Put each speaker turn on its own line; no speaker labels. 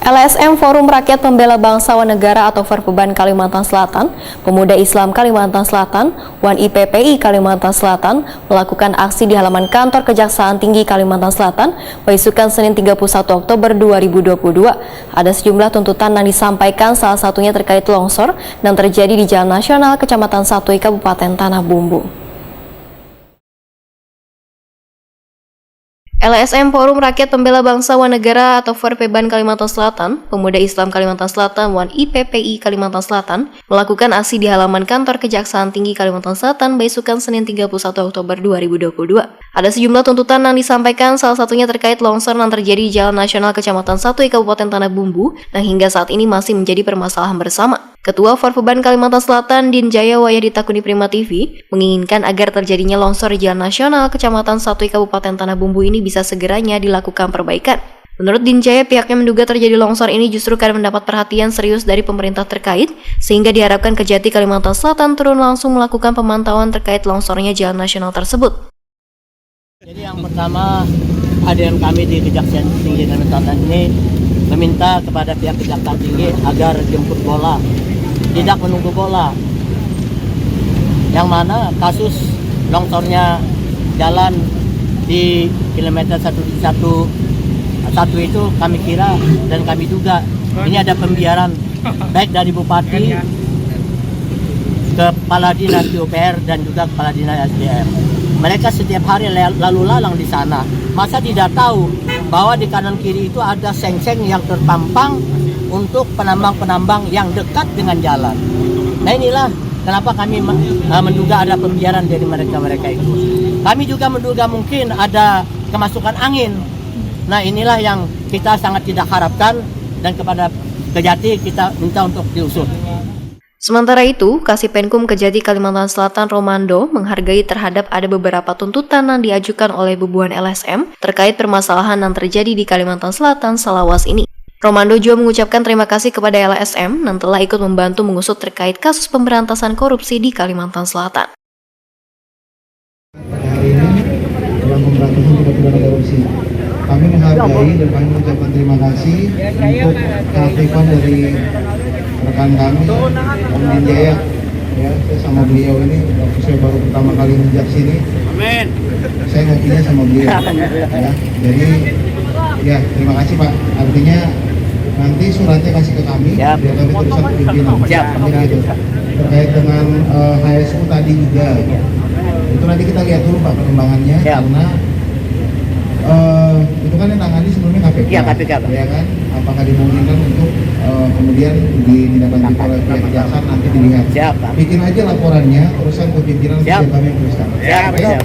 LSM Forum Rakyat Pembela Bangsa dan Negara atau Forpeban Kalimantan Selatan, Pemuda Islam Kalimantan Selatan, WAN-I-PPI Kalimantan Selatan melakukan aksi di halaman kantor Kejaksaan Tinggi Kalimantan Selatan beisukan Senin 31 Oktober 2022. Ada sejumlah tuntutan yang disampaikan, salah satunya terkait longsor yang terjadi di Jalan Nasional Kecamatan Satui Kabupaten Tanah Bumbu. LSM Forum Rakyat Pembela Bangsa dan Negara atau Forpeban Kalimantan Selatan, Pemuda Islam Kalimantan Selatan, WAN-I-PPI Kalimantan Selatan melakukan aksi di halaman kantor Kejaksaan Tinggi Kalimantan Selatan beisukan Senin 31 Oktober 2022. Ada sejumlah tuntutan yang disampaikan, salah satunya terkait longsor yang terjadi di Jalan Nasional Kecamatan Satui Kabupaten Tanah Bumbu yang hingga saat ini masih menjadi permasalahan bersama. Ketua Forpeban Kalimantan Selatan Din Jaya Wayadi Takuni Prima TV menginginkan agar terjadinya longsor di Jalan Nasional Kecamatan Satui Kabupaten Tanah Bumbu ini bisa segeranya dilakukan perbaikan. Menurut Din Jaya, pihaknya menduga terjadi longsor ini justru karena mendapat perhatian serius dari pemerintah terkait, sehingga diharapkan Kejati Kalimantan Selatan turun langsung melakukan pemantauan terkait longsornya jalan nasional tersebut.
Jadi yang pertama, hadirin kami di Kejaksaan Tinggi Kalimantan Selatan ini meminta kepada pihak Kejaksaan Tinggi agar jemput bola, tidak menunggu bola. Yang mana kasus longsornya jalan di kilometer 111 itu kami kira dan kami duga ini ada pembiaran baik dari Bupati, Kepala Dinas PUPR dan juga Kepala Dinas SDM. Mereka setiap hari lalu lalang di sana. Masa tidak tahu bahwa di kanan kiri itu ada seng-seng yang terpampang untuk penambang-penambang yang dekat dengan jalan. Nah inilah kenapa kami menduga ada pembiaran dari mereka-mereka itu. Kami juga menduga mungkin ada kemasukan angin. Nah inilah yang kita sangat tidak harapkan dan kepada Kejati kita minta untuk diusut.
Sementara itu, Kasipenkum Kejati Kalimantan Selatan Romando menghargai terhadap ada beberapa tuntutan yang diajukan oleh bubuhan LSM terkait permasalahan yang terjadi di Kalimantan Selatan selawas ini. Romando juga mengucapkan terima kasih kepada LSM yang telah ikut membantu mengusut terkait kasus pemberantasan korupsi di Kalimantan Selatan.
Hari ini dalam pemberantasan tindak pidana korupsi, kami menghargai dan kami mengucapkan terima kasih untuk keaktifan dari rekan kami, Om Din Jaya. Ya, saya sama beliau ini waktu saya baru pertama kali menjak sini. Amin. Saya ngopinya sama beliau. Ya, jadi ya terima kasih Pak. Artinya nanti suratnya kasih ke kami, biar kami terusan ke pimpinan. Gitu. Terkait dengan HSU tadi juga. Itu nanti kita lihat dulu Pak perkembangannya, karena itu kan yang tangani sebelumnya KPK. Ya, KPK Pak. Ya kan? Apakah dimungkinkan untuk kemudian ditindaklanjuti oleh pihak kejaksaan, nanti dilihat. Siap, Pak. Bikin aja laporannya, urusan ke pimpinan, biar kami yang teruskan.
Siap.